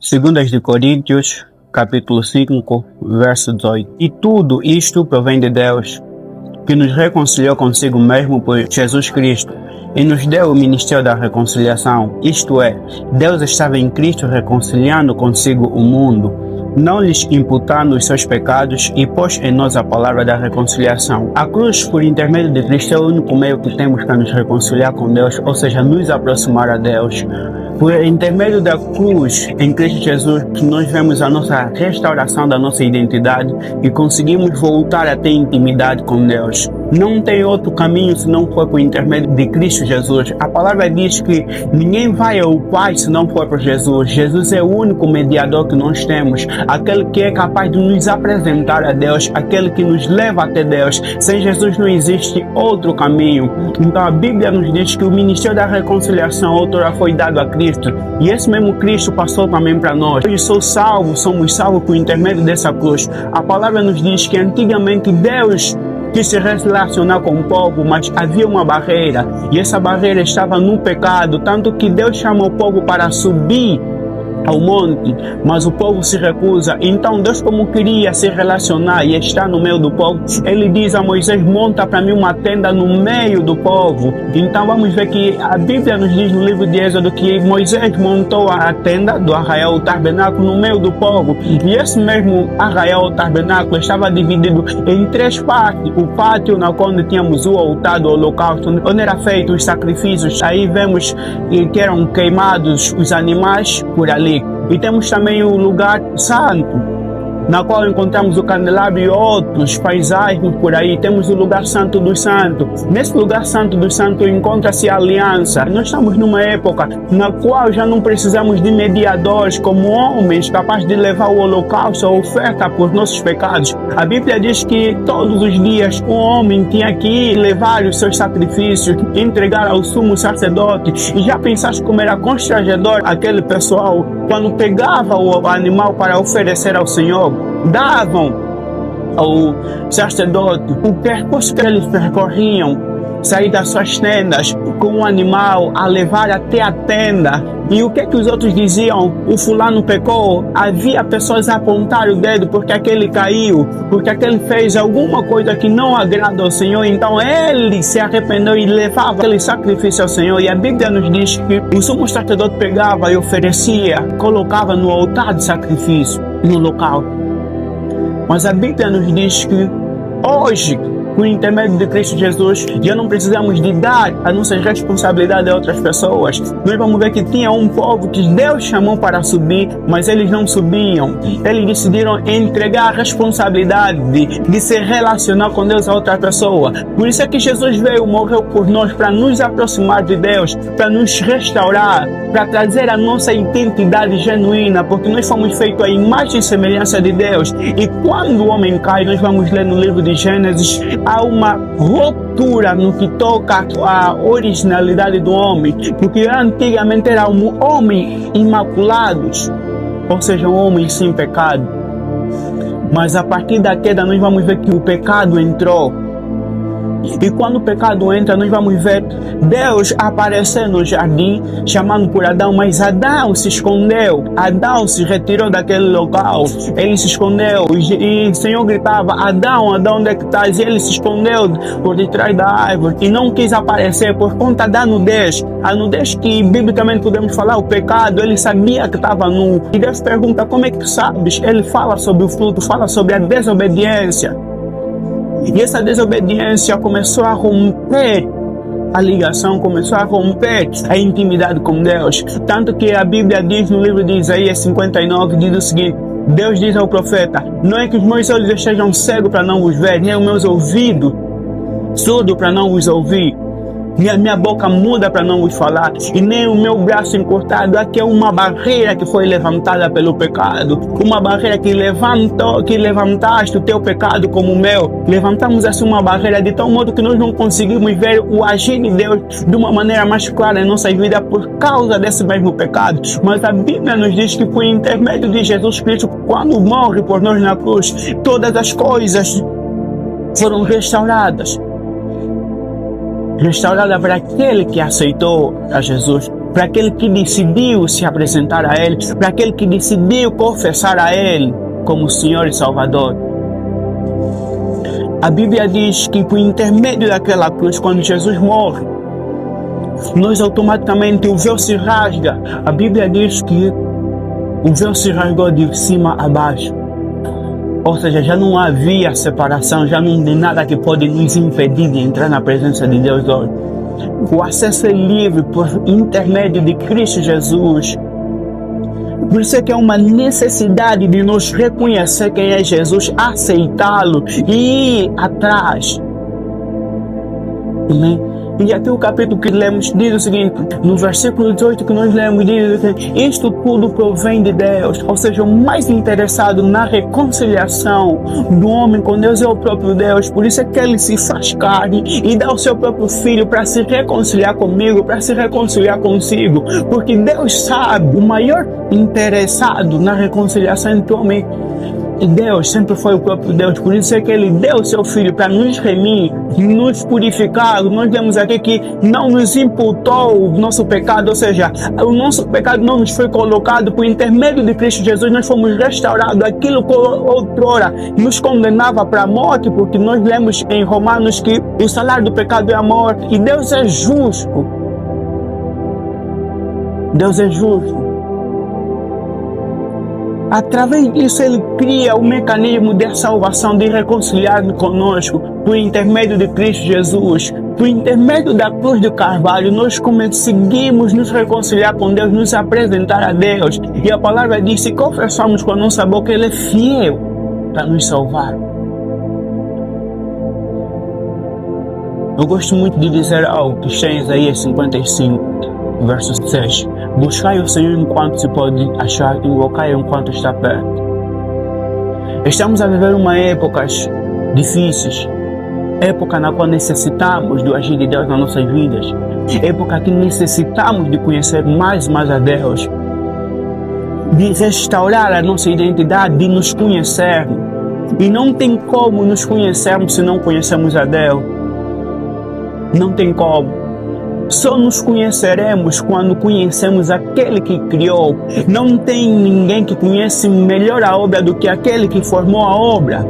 Segundas de Coríntios, capítulo 5, verso 18. E tudo isto provém de Deus, que nos reconciliou consigo mesmo por Jesus Cristo, e nos deu o ministério da reconciliação. Isto é, Deus estava em Cristo reconciliando consigo o mundo, não lhes imputando os seus pecados, e pôs em nós a palavra da reconciliação. A cruz, por intermédio de Cristo, é o único meio que temos para nos reconciliar com Deus, ou seja, nos aproximar a Deus. Por intermédio da cruz em Cristo Jesus, nós vemos a nossa restauração da nossa identidade e conseguimos voltar a ter intimidade com Deus. Não tem outro caminho se não for por intermédio de Cristo Jesus. A palavra diz que ninguém vai ao Pai se não for por Jesus. Jesus é o único mediador que nós temos, aquele que é capaz de nos apresentar a Deus, aquele que nos leva até Deus. Sem Jesus não existe outro caminho. Então a Bíblia nos diz que o ministério da reconciliação outrora foi dado a Cristo, e esse mesmo Cristo passou também para nós. Hoje somos salvos por intermédio dessa cruz. A palavra nos diz que antigamente Deus quis se relacionar com o povo, mas havia uma barreira, e essa barreira estava no pecado, tanto que Deus chama o povo para subir ao monte, mas o povo se recusa. Então Deus, como queria se relacionar e estar no meio do povo, ele diz a Moisés: monta para mim uma tenda no meio do povo. Então vamos ver que a Bíblia nos diz no livro de Êxodo que Moisés montou a tenda do arraial, o tabernáculo, no meio do povo, e esse mesmo arraial, o tabernáculo, estava dividido em três partes: o pátio na qual tínhamos o altar do holocausto, onde eram feitos os sacrifícios, aí vemos que eram queimados os animais por ali. E temos também o lugar santo, na qual encontramos o candelabro e outros paisagens por aí. Temos o lugar santo dos santos. Nesse lugar santo dos santos encontra-se a aliança. Nós estamos numa época na qual já não precisamos de mediadores como homens capazes de levar o holocausto, a oferta por nossos pecados. A Bíblia diz que todos os dias o homem tinha que levar os seus sacrifícios, entregar ao sumo sacerdote. E já pensaste como era constrangedor aquele pessoal quando pegava o animal para oferecer ao Senhor? Davam ao sacerdote o percurso que eles percorriam, sair das suas tendas com o animal, a levar até a tenda. E o que os outros diziam? O fulano pecou. Havia pessoas a apontar o dedo porque aquele caiu, porque aquele fez alguma coisa que não agrada ao Senhor. Então ele se arrependeu e levava aquele sacrifício ao Senhor. E a Bíblia nos diz que o sumo sacerdote pegava e oferecia, colocava no altar de sacrifício, no local. Mas a Bíblia nos diz que hoje, por intermédio de Cristo Jesus, já não precisamos de dar as nossas responsabilidades a outras pessoas. Nós vamos ver que tinha um povo que Deus chamou para subir, mas eles não subiam. Eles decidiram entregar a responsabilidade de se relacionar com Deus a outra pessoa. Por isso é que Jesus veio, morreu por nós, para nos aproximar de Deus, para nos restaurar, para trazer a nossa identidade genuína, porque nós fomos feitos à imagem e semelhança de Deus. E quando o homem cai, nós vamos ler no livro de Gênesis, há uma ruptura no que toca à originalidade do homem, porque antigamente era um homem imaculado, ou seja, um homem sem pecado. Mas a partir da queda nós vamos ver que o pecado entrou. E quando o pecado entra, nós vamos ver Deus aparecer no jardim, chamando por Adão, mas Adão se escondeu. Adão se retirou daquele local, ele se escondeu, e o Senhor gritava: Adão, Adão, onde é que estás? E ele se escondeu por detrás da árvore e não quis aparecer por conta da nudez. A nudez que biblicamente podemos falar, o pecado. Ele sabia que estava nu. E Deus pergunta: como é que tu sabes? Ele fala sobre o fruto, fala sobre a desobediência. E essa desobediência começou a romper a ligação, começou a romper a intimidade com Deus. Tanto que a Bíblia diz no livro de Isaías 59, diz o seguinte: Deus diz ao profeta: não é que os meus olhos estejam cegos para não vos ver, nem os meus ouvidos surdos para não vos ouvir, e a minha boca muda para não vos falar, e nem o meu braço encurtado. Aqui é uma barreira que foi levantada pelo pecado, uma barreira que levantaste o teu pecado como o meu. Levantamos assim uma barreira de tal modo que nós não conseguimos ver o agir de Deus de uma maneira mais clara em nossa vida por causa desse mesmo pecado. Mas a Bíblia nos diz que por intermédio de Jesus Cristo, quando morre por nós na cruz, todas as coisas foram restauradas para aquele que aceitou a Jesus. para aquele que decidiu se apresentar a Ele, para aquele que decidiu confessar a Ele como Senhor e Salvador. A Bíblia diz que por intermédio daquela cruz, quando Jesus morre, nós automaticamente o véu se rasga. A Bíblia diz que o véu se rasgou de cima a baixo. Ou seja, já não havia separação, já não tem nada que pode nos impedir de entrar na presença de Deus hoje. O acesso é livre por intermédio de Cristo Jesus. Por isso é que é uma necessidade de nós reconhecer quem é Jesus, aceitá-lo e ir atrás. Amém? E aqui o capítulo que lemos diz o seguinte, no versículo 18 que nós lemos, diz que isto tudo provém de Deus, ou seja, o mais interessado na reconciliação do homem com Deus é o próprio Deus. Por isso é que ele se faz carne e dá o seu próprio filho para se reconciliar comigo, para se reconciliar consigo, porque Deus sabe, o maior interessado na reconciliação entre o homem e Deus sempre foi o próprio Deus. Por isso é que Ele deu o seu Filho para nos remir, nos purificar. Nós vemos aqui que não nos imputou o nosso pecado, ou seja, o nosso pecado não nos foi colocado. Por intermédio de Cristo Jesus, nós fomos restaurados. Aquilo que outrora nos condenava para a morte, porque nós lemos em Romanos que o salário do pecado é a morte. E Deus é justo. Deus é justo. Através disso, Ele cria o mecanismo de salvação, de reconciliar conosco, por intermédio de Cristo Jesus. Por intermédio da cruz do Carvalho, nós conseguimos nos reconciliar com Deus, nos apresentar a Deus. E a palavra diz, se confessamos com a nossa boca, Ele é fiel para nos salvar. Eu gosto muito de dizer algo que está em Isaías 55, verso 6. Buscai o Senhor enquanto se pode achar, invocai enquanto está perto. Estamos a viver uma época difíceis, época na qual necessitamos do agir de Deus nas nossas vidas, época que necessitamos de conhecer mais a Deus, de restaurar a nossa identidade, de nos conhecermos. E não tem como nos conhecermos se não conhecemos a Deus. Não tem como. Só nos conheceremos quando conhecemos aquele que criou. Não tem ninguém que conhece melhor a obra do que aquele que formou a obra.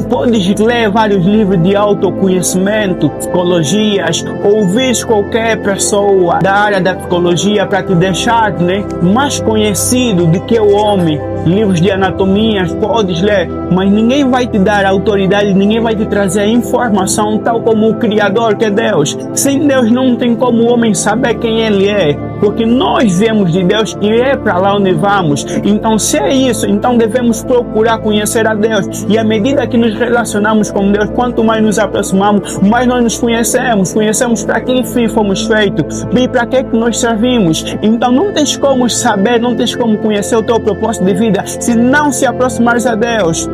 Podes ler vários livros de autoconhecimento, psicologias, ouvir qualquer pessoa da área da psicologia para te deixar mais conhecido do que o homem. Livros de anatomia, podes ler, mas ninguém vai te dar autoridade, ninguém vai te trazer a informação tal como o Criador que é Deus. Sem Deus não tem como o homem saber quem Ele é, porque nós viemos de Deus e é para lá onde vamos. Então, se é isso, então devemos procurar conhecer a Deus. E à medida que nos relacionamos com Deus, quanto mais nos aproximamos, mais nós nos conhecemos. Conhecemos para que fim fomos feitos e para que nós servimos. Então, não tens como saber, não tens como conhecer o teu propósito de vida se não se aproximares a Deus.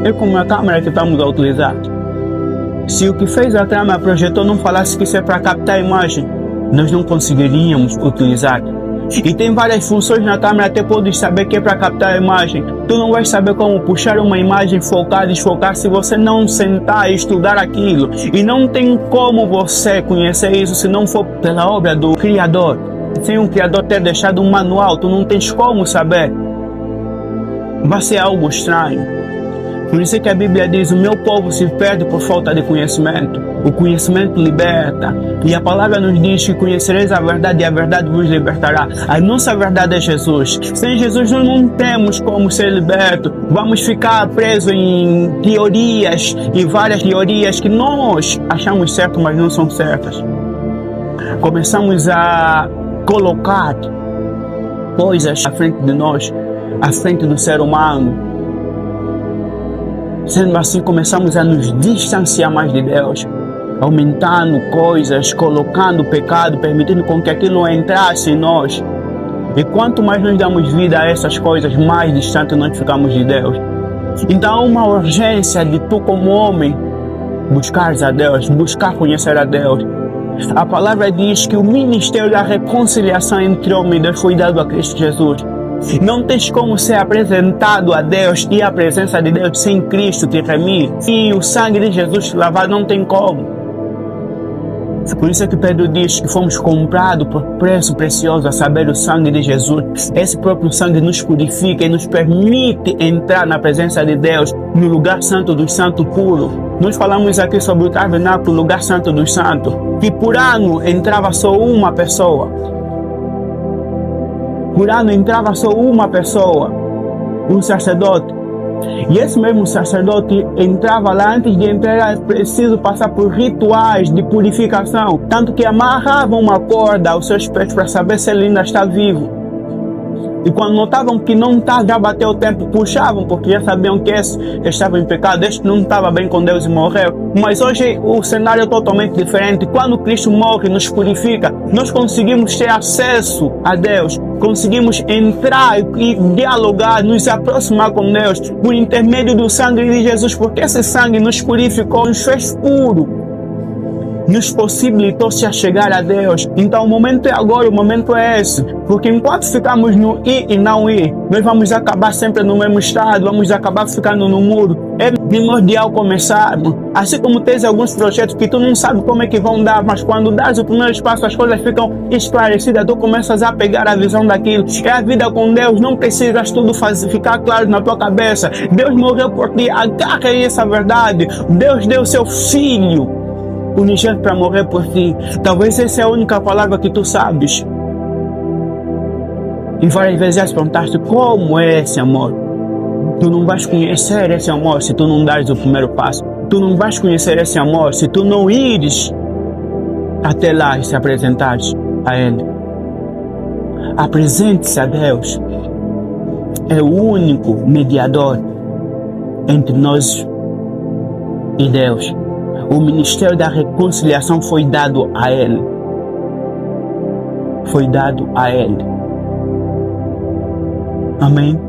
É como a câmera que estamos a utilizar. Se o que fez a câmera projetor não falasse que isso é para captar a imagem, nós não conseguiríamos utilizar. E tem várias funções na câmera, até podes saber que é para captar a imagem. Tu não vais saber como puxar uma imagem, focar, desfocar, se você não sentar e estudar aquilo. E não tem como você conhecer isso se não for pela obra do Criador. Sem um Criador ter deixado um manual, tu não tens como saber. Vai ser algo estranho. Por isso é que a Bíblia diz, o meu povo se perde por falta de conhecimento. O conhecimento liberta. E a palavra nos diz que conhecereis a verdade e a verdade vos libertará. A nossa verdade é Jesus. Sem Jesus nós não temos como ser libertos. Vamos ficar presos em teorias e várias teorias que nós achamos certas, mas não são certas. Começamos a colocar coisas à frente de nós, à frente do ser humano. Sendo assim, começamos a nos distanciar mais de Deus, aumentando coisas, colocando pecado, permitindo com que aquilo entrasse em nós. E quanto mais nós damos vida a essas coisas, mais distante nós ficamos de Deus. Então há uma urgência de tu como homem buscares a Deus, buscar conhecer a Deus. A palavra diz que o ministério da reconciliação entre homem e Deus foi dado a Cristo Jesus. Não tens como ser apresentado a Deus e a presença de Deus sem Cristo te remir. E o sangue de Jesus te lavar, não tem como. Por isso é que Pedro diz que fomos comprados por preço precioso, a saber, o sangue de Jesus. Esse próprio sangue nos purifica e nos permite entrar na presença de Deus, no lugar santo dos santos puro. Nós falamos aqui sobre o tabernáculo, lugar santo dos santos, que por ano entrava só uma pessoa. Por ano entrava só uma pessoa, um sacerdote. E esse mesmo sacerdote entrava lá, antes de entrar era preciso passar por rituais de purificação, tanto que amarravam uma corda aos seus pés para saber se ele ainda está vivo. E quando notavam que não estava, já bateu o tempo, puxavam, porque já sabiam que esse estava em pecado, este não estava bem com Deus e morreu. Mas hoje o cenário é totalmente diferente. Quando Cristo morre e nos purifica, nós conseguimos ter acesso a Deus, conseguimos entrar e dialogar, nos aproximar com Deus por intermédio do sangue de Jesus, porque esse sangue nos purificou, nos fez puro, nos possibilitou se a chegar a Deus. Então o momento é agora, o momento é esse, porque enquanto ficamos no ir e não ir, nós vamos acabar sempre no mesmo estado, vamos acabar ficando no muro. É primordial começarmos, assim como tens alguns projetos que tu não sabe como é que vão dar, mas quando dás o primeiro passo as coisas ficam esclarecidas, tu começas a pegar a visão daquilo. É a vida com Deus, não precisas tudo ficar claro na tua cabeça. Deus morreu por ti, agarra essa verdade. Deus deu seu filho unigênito para morrer por ti. Talvez essa é a única palavra que tu sabes. E várias vezes já se perguntaste como é esse amor. Tu não vais conhecer esse amor se tu não dares o primeiro passo. Tu não vais conhecer esse amor se tu não ires até lá e se apresentares a Ele. Apresente-se a Deus. É o único mediador entre nós e Deus. O ministério da reconciliação foi dado a Ele. Foi dado a Ele. Amém?